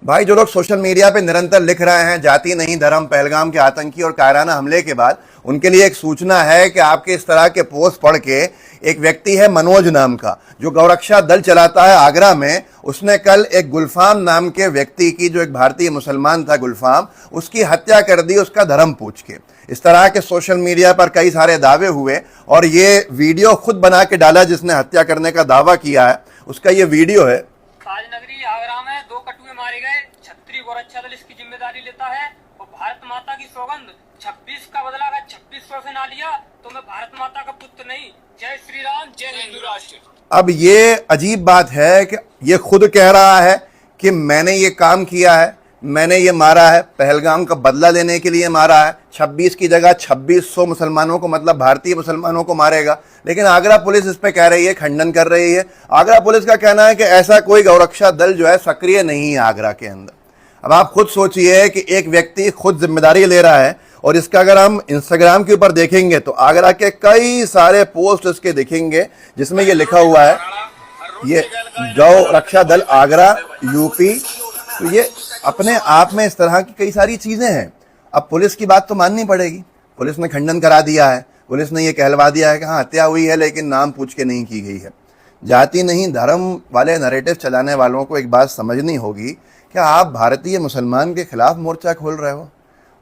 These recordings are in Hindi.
भाई, जो लोग सोशल मीडिया पे निरंतर लिख रहे हैं जाति नहीं धर्म, पहलगाम के आतंकी और कायराना हमले के बाद, उनके लिए एक सूचना है कि आपके इस तरह के पोस्ट पढ़ के एक व्यक्ति है मनोज नाम का, जो गौरक्षा दल चलाता है आगरा में। उसने कल एक गुलफाम नाम के व्यक्ति की, जो एक भारतीय मुसलमान था गुलफाम, उसकी हत्या कर दी उसका धर्म पूछ के। इस तरह के सोशल मीडिया पर कई सारे दावे हुए और ये वीडियो खुद बना के डाला जिसने हत्या करने का दावा किया है, उसका ये वीडियो है। ताजनगरी आगरा में 2 कटुए मारे गए। छत्री गौरक्षा दल इसकी जिम्मेदारी लेता है और भारत माता की सौगंध 26 का बदला अगर 2600 से ना लिया तो मैं भारत माता का पुत्र नहीं। जय श्री राम, जय हिंदू राष्ट्र। अब ये अजीब बात है कि ये खुद कह रहा है कि मैंने ये काम किया है, मैंने ये मारा है, पहलगाम का बदला लेने के लिए मारा है। 26 की जगह 2600 मुसलमानों को, मतलब भारतीय मुसलमानों को मारेगा। लेकिन आगरा पुलिस इस पे कह रही है, खंडन कर रही है। आगरा पुलिस का कहना है कि ऐसा कोई गौरक्षा दल जो है सक्रिय नहीं है आगरा के अंदर। अब आप खुद सोचिए कि एक व्यक्ति खुद जिम्मेदारी ले रहा है, और इसका अगर हम इंस्टाग्राम के ऊपर देखेंगे तो आगरा के कई सारे पोस्ट इसके दिखेंगे जिसमें ये लिखा हुआ है, ये गौ रक्षा दल आगरा यूपी। तो ये अपने आप में इस तरह की कई सारी चीजें हैं। अब पुलिस की बात तो माननी पड़ेगी। पुलिस ने खंडन करा दिया है, पुलिस ने ये कहलवा दिया है कि हाँ हत्या हुई है लेकिन नाम पूछ के नहीं की गई है। जाति नहीं धर्म वाले नैरेटिव चलाने वालों को एक बात समझनी होगी कि आप भारतीय मुसलमान के खिलाफ मोर्चा खोल रहे हो।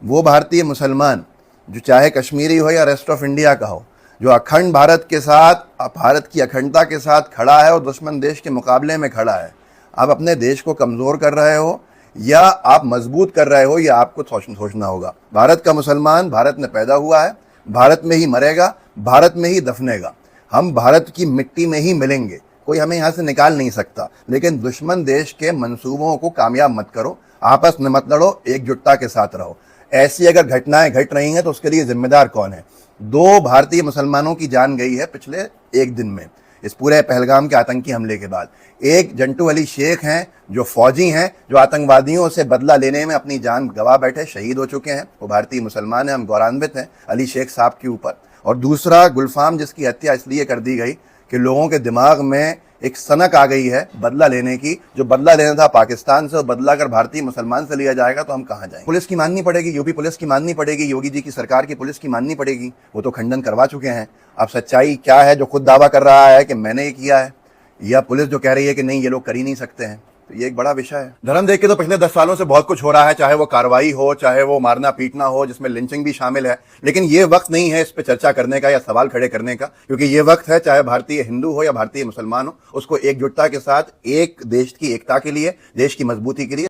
वो भारतीय मुसलमान जो चाहे कश्मीरी हो या रेस्ट ऑफ इंडिया का हो, जो अखंड भारत के साथ, भारत की अखंडता के साथ खड़ा है और दुश्मन देश के मुकाबले में खड़ा है। आप अपने देश को कमज़ोर कर रहे हो या आप मजबूत कर रहे हो, या आपको सोचना होगा। भारत का मुसलमान भारत में पैदा हुआ है, भारत में ही मरेगा, भारत में ही दफनेगा। हम भारत की मिट्टी में ही मिलेंगे, कोई हमें यहाँ से निकाल नहीं सकता। लेकिन दुश्मन देश के मंसूबों को कामयाब मत करो, आपस में मत लड़ो, एकजुटता के साथ रहो। ऐसी अगर घटनाएं घट रही हैं तो उसके लिए जिम्मेदार कौन है? 2 भारतीय मुसलमानों की जान गई है पिछले एक दिन में, इस पूरे पहलगाम के आतंकी हमले के बाद। एक जंटू अली शेख हैं जो फौजी हैं, जो आतंकवादियों से बदला लेने में अपनी जान गंवा बैठे, शहीद हो चुके हैं। वो भारतीय मुसलमान हैं, हम गौरवान्वित हैं अली शेख साहब के ऊपर। और दूसरा गुलफाम, जिसकी हत्या इसलिए कर दी गई कि लोगों के दिमाग में एक सनक आ गई है बदला लेने की। जो बदला लेना था पाकिस्तान से, और बदला अगर भारतीय मुसलमान से लिया जाएगा तो हम कहाँ जाएंगे? पुलिस की माननी पड़ेगी, यूपी पुलिस की माननी पड़ेगी, योगी जी की सरकार की पुलिस की माननी पड़ेगी। वो तो खंडन करवा चुके हैं। अब सच्चाई क्या है? जो खुद दावा कर रहा है कि मैंने ये किया है, या पुलिस जो कह रही है कि नहीं ये लोग कर ही नहीं सकते हैं? तो ये एक बड़ा विषय है। धर्म देख के तो पिछले 10 सालों से बहुत कुछ हो रहा है, चाहे वो कार्रवाई हो, चाहे वो मारना पीटना हो, जिसमें लिंचिंग भी शामिल है। लेकिन ये वक्त नहीं है इस पे चर्चा करने का या सवाल खड़े करने का, क्योंकि ये वक्त है, चाहे भारतीय हिंदू हो या भारतीय मुसलमान हो, उसको एकजुटता के साथ एक देश की एकता के लिए, देश की मजबूती के लिए